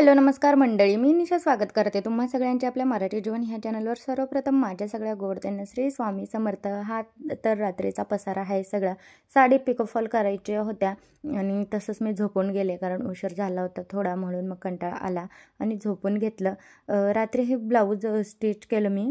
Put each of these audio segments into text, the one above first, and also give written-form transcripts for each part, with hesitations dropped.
Hello नमस्कार मंडळी, मी निशा स्वागत करते तुम्हा सगळ्यांचे आपल्या मराठी जीवन ह्या चॅनलवर। सर्वप्रथम माझ्या सगळ्या गोडत्यांना श्री स्वामी समर्थ। हा तर रात्रीचा पसारा आहे सगळा। साडी पिकोफॉल करायच्या होत्या आणि तसंच मी झोपून गेले कारण उशीर झाला होता थोडा, म्हणून मग कंटाळा आला आणि झोपून घेतलं। रात्री हे ब्लाऊज स्टिच केलं मी,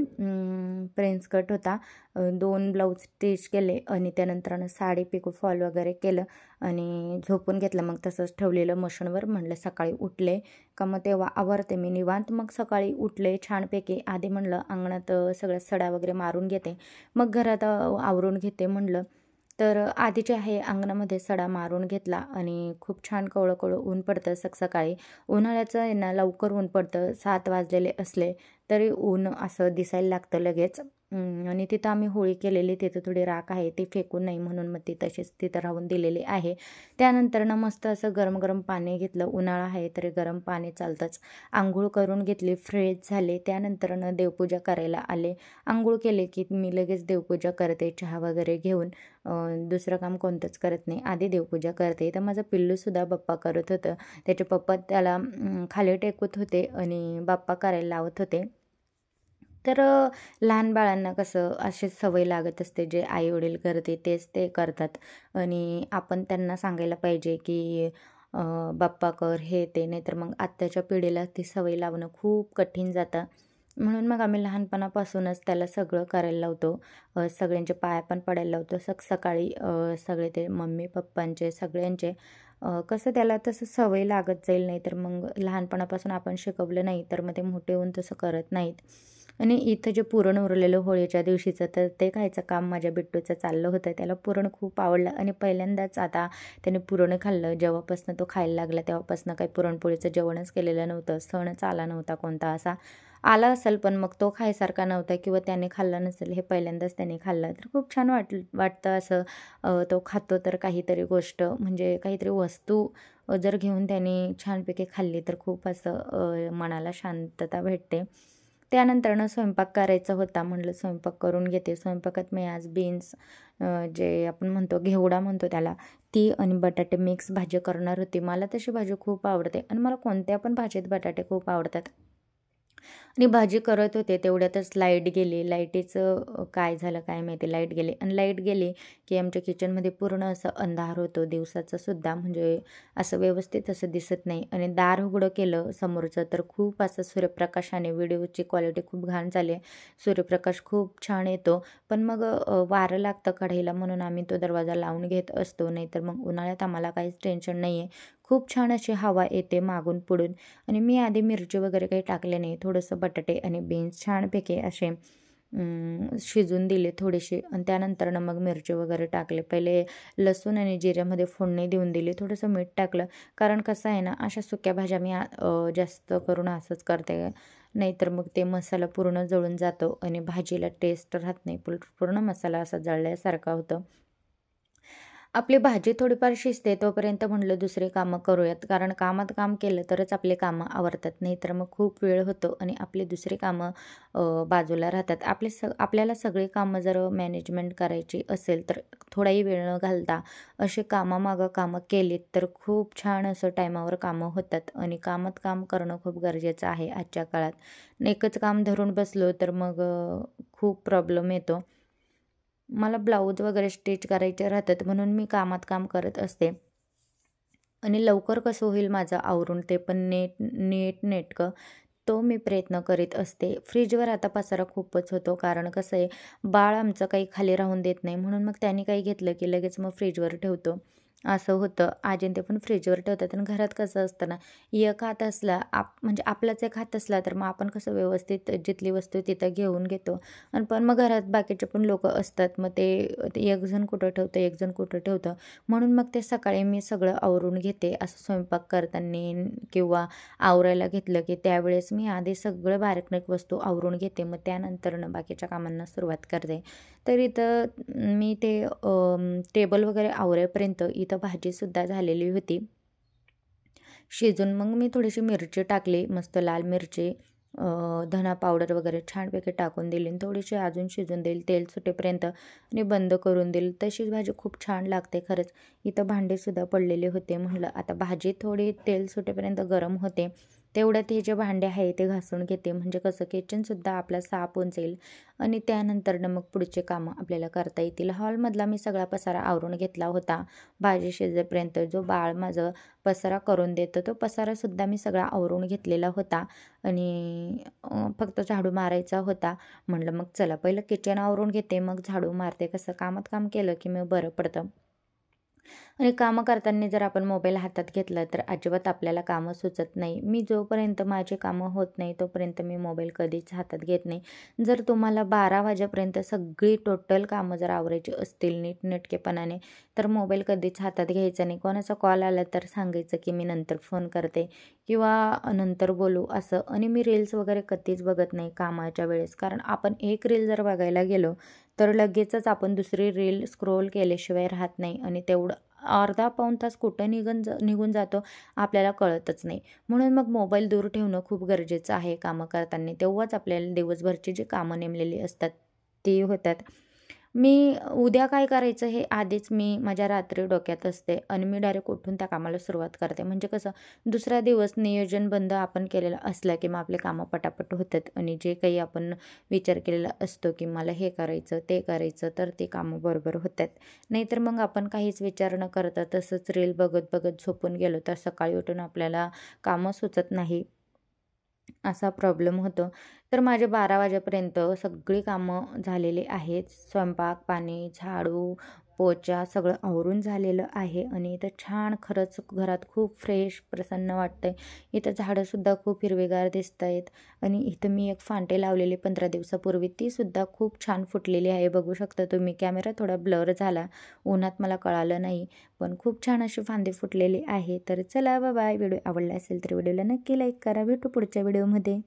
प्रिन्स कट होता, 2 ब्लाऊज स्टिच केले आणि त्यानंतरनं साडी पिकोफॉल वगैरे केलं आणि झोपून घेतलं। मग तसंच ठेवलेलं मशीनवर, म्हणलं सकाळी उठले का मग तेव्हा आवरते मी निवांत। मग सकाळी उठले छानपैकी, आधी म्हणलं अंगणात सगळ्या सडा वगैरे मारून घेते, मग घरात आवरून घेते म्हणलं। तर आधीचे आहे अंगणामध्ये सडा मारून घेतला आणि खूप छान कवळं कवळं ऊन पडतं सकाळी। उन्हाळ्याचं आहे ना, लवकर ऊन पडतं, 7 वाजलेले असले तरी ऊन असं दिसायला लागतं लगेच। आणि तिथं आम्ही होळी केलेली, तिथं थोडी राख आहे, ती फेकून नाही म्हणून मग ती तशीच तिथं राहून दिलेली आहे। त्यानंतरनं मस्त असं गरम गरम पाणी घेतलं, उन्हाळा आहे तरी गरम पाणी चालतंच। आंघोळ करून घेतली, फ्रेश झाले, त्यानंतरनं देवपूजा करायला आले। आंघोळ केले की मी लगेच देवपूजा करते, चहा वगैरे घेऊन दुसरं काम कोणतंच करत नाही, आधी देवपूजा करते। तर माझं पिल्लूसुद्धा बाप्पा करत होतं, त्याचे पप्पा त्याला खाली टेकवत होते आणि बाप्पा करायला लावत होते। तर लहान बाळांना कसं अशी सवय लागत असते, जे आई वडील करते तेच ते करतात आणि आपण त्यांना सांगायला पाहिजे की बाप्पा कर हे ते, नाहीतर मग आत्ताच्या पिढीला ती सवय लावणं खूप कठीण जातं। म्हणून मग आम्ही लहानपणापासूनच त्याला सगळं करायला लावतो, सगळ्यांचे पाया पण पडायला लावतो सकाळी, सगळे ते मम्मी पप्पांचे सगळ्यांचे। कसं त्याला तसं सवय लागत जाईल, नाही तर मग लहानपणापासून आपण शिकवलं नाही तर मग ते मोठे होऊन तसं करत नाहीत। आणि इथं जे पुरण उरलेलं होळीच्या दिवशीचं, तर ते खायचं काम माझ्या बिट्टूचं चाललं होतं, त्याला पुरण खूप आवडलं आणि पहिल्यांदाच आता त्याने पुरण खाल्लं। जेव्हापासनं तो खायला लागला तेव्हापासनं काही पुरणपोळीचं जेवणच केलेलं नव्हतं, सणच आला नव्हता कोणता असा। आला असेल पण मग तो खायसारखा नव्हता किंवा त्याने खाल्ला नसेल, हे पहिल्यांदाच त्याने खाल्लं। तर खूप छान वाटतं असं, तो खातो तर काहीतरी गोष्ट, म्हणजे काहीतरी वस्तू जर घेऊन त्याने छानपैकी खाल्ली तर खूप असं मनाला शांतता भेटते। त्यानंतरनं स्वयंपाक करायचा होता, म्हटलं स्वयंपाक करून घेते। स्वयंपाकात मी आज बीन्स, जे आपण म्हणतो घेवडा म्हणतो त्याला, ती आणि बटाटे मिक्स भाजी करणार होती। मला तशी भाजी खूप आवडते आणि मला कोणत्या पण भाजीत बटाटे खूप आवडतात आणि भाजी करत होते तेवढ्यातच लाईट गेली। लाईटीचं काय झालं काय माहिती, लाईट गेली आणि लाईट गेली की आमच्या किचनमध्ये पूर्ण असं अंधार होतो, दिवसाचं सुद्धा, म्हणजे असं व्यवस्थित असं दिसत नाही। आणि दार उघडं केलं समोरचं तर खूप असं सूर्यप्रकाशाने, व्हिडिओची क्वालिटी खूप घाण झाली आहे, सूर्यप्रकाश खूप छान येतो पण मग वारं लागतं कढईला, म्हणून आम्ही तो दरवाजा लावून घेत असतो, नाहीतर मग उन्हाळ्यात आम्हाला काहीच टेन्शन नाही आहे, खूप छान अशी हवा येते मागून पुढून। आणि मी आधी मिरची वगैरे काही टाकले नाही, थोडंसं बटाटे आणि बीन्स छानपैकी असे शिजून दिले थोडेसे आणि त्यानंतरनं मग मिरची वगैरे टाकले। पहिले लसूण आणि जिऱ्यामध्ये फोडणी देऊन दिली, थोडंसं मीठ टाकलं, कारण कसं आहे ना, अशा सुक्या भाज्या मी जास्त करून असंच करते, नाहीतर मग ते मसाला पूर्ण जळून जातो आणि भाजीला टेस्ट राहत नाही, पूर्ण मसाला असा जळल्यासारखा होतं। आपली भाजी थोडीफार शिजते तोपर्यंत म्हटलं दुसरी कामं करूयात, कारण कामात काम केलं तरच आपले कामं आवरतात, नाहीतर मग खूप वेळ होतो आणि आपली दुसरी कामं बाजूला राहतात। आपल्याला सगळी कामं जर मॅनेजमेंट करायची असेल तर थोडाही वेळ न घालता अशी कामामागं कामं केलीत तर खूप छान असं टायमावर कामं होतात आणि कामात काम करणं खूप गरजेचं आहे आजच्या काळात। एकच काम धरून बसलो तर मग खूप प्रॉब्लेम येतो। मला ब्लाऊज वगैरे स्टिच करायचे राहतात म्हणून मी कामात काम करत असते आणि लवकर कसं होईल माझं आवरून ते पण नेटकं, तो मी प्रयत्न करीत असते। फ्रीजवर आता पसारा खूपच होतो, कारण कसं आहे, बाळ आमचं काही खाली राहून देत नाही, म्हणून मग त्याने काही घेतलं की लगेच मग फ्रीजवर ठेवतो, असं होतं। आजीन ते पण फ्रीजवर ठेवतात आणि घरात कसं असतं ना, एक हात असला म्हणजे आपलाच एक हात असला तर मग आपण कसं व्यवस्थित जिथली वस्तू तिथं घेऊन घेतो आणि पण मग घरात बाकीचे पण लोक असतात, मग ते एक जण कुठं ठेवतं एक जण कुठं ठेवतं, म्हणून मग ते सकाळी मी सगळं आवरून घेते। असं स्वयंपाक करताना किंवा आवरायला घेतलं की त्यावेळेस मी आधी सगळं बारीक वस्तू आवरून घेते, मग त्यानंतरनं बाकीच्या कामांना सुरुवात करते। तर इथं मी ते टेबल वगैरे आवरेपर्यंत इथं भाजीसुद्धा झालेली होती शिजून। मग मी थोडीशी मिरची टाकली, मस्त लाल मिरची, धना पावडर वगैरे छानपैकी टाकून दिली आणि थोडीशी अजून शिजून देईल, तेल सुटेपर्यंत आणि बंद करून देईल। तशीच भाजी खूप छान लागते खरंच। इथं भांडेसुद्धा पडलेले होते, म्हटलं आता भाजी थोडी तेल सुटेपर्यंत गरम होते तेवढ्यात हे जे भांडे आहे ते घासून घेते, म्हणजे कसं किचनसुद्धा आपला साफ होऊन जाईल आणि त्यानंतरनं मग पुढचे कामं आपल्याला करता येतील. हॉलमधला मी सगळा पसारा आवरून घेतला होता. भाजी शिजेपर्यंत जो बाळ माझं पसारा करून देतं, तो पसारासुद्धा मी सगळा आवरून घेतलेला होता आणि फक्त झाडू मारायचा होता. म्हटलं मग चला पहिलं किचन आवरून घेते, मग झाडू मारते. कसं कामात काम केलं की मग बरं पडतं. आणि कामं करताना जर आपण मोबाईल हातात घेतला तर अजिबात आपल्याला कामं सुचत नाही. मी जोपर्यंत माझी कामं होत नाही तोपर्यंत मी मोबाईल कधीच हातात घेत नाही. जर तुम्हाला 12 वाजेपर्यंत सगळी टोटल कामं जर आवरायची असतील नीटनेटकेपणाने, तर मोबाईल कधीच हातात घ्यायचा नाही. कोणाचा कॉल आला तर सांगायचं की मी नंतर फोन करते किंवा नंतर बोलू असं. आणि मी रील्स वगैरे कधीच बघत नाही कामाच्या वेळेस, कारण आपण एक रील जर बघायला गेलो तर लगेचच आपण दुसरी रील स्क्रोल केल्याशिवाय राहत नाही आणि तेवढं अर्धा पाऊण तास कुठं निघून जातो आपल्याला कळतच नाही. म्हणून मग मोबाईल दूर ठेवणं खूप गरजेचं आहे कामं करताना. तेव्हाच आपल्याला दिवसभरची जी कामं नेमलेली असतात ती होतात. मी उद्या काय करायचं हे आधीच मी माझ्या रात्री डोक्यात असते आणि मी डायरेक्ट उठून त्या कामाला सुरुवात करते. म्हणजे कसं दुसरा दिवस नियोजनबद्ध आपण केलेलं असलं की मग आपले कामं पटापट होतात आणि जे काही आपण विचार केलेला असतो की मला हे करायचं, ते करायचं, तर ते कामं बरोबर होतात. नाहीतर मग आपण काहीच विचार न करता तसंच रील बघत बघत झोपून गेलो तर सकाळी उठून आपल्याला कामं सुचत नाही. असा प्रॉब्लेम होतो. तर माझे 12 वाजेपर्यंत सगळी कामं झालेली आहेत. स्वयंपाक, पाणी, झाडू, पोछा सगळं आवरून झालेलं आहे आणि इथं छान खरंच घरात खूप फ्रेश, प्रसन्न वाटतंय. इथं झाडंसुद्धा खूप हिरवेगार दिसत आहेत आणि इथं मी एक फांटे लावलेली 15 दिवसापूर्वी, तीसुद्धा खूप छान फुटलेली आहे. बघू शकता तुम्ही. कॅमेरा थोडा ब्लर झाला, उन्हात मला कळालं नाही, पण खूप छान अशी फांदी फुटलेली आहे. तर चला बाय. व्हिडिओ आवडला असेल तर व्हिडिओला नक्की लाईक करा. भेटू पुढच्या व्हिडिओमध्ये.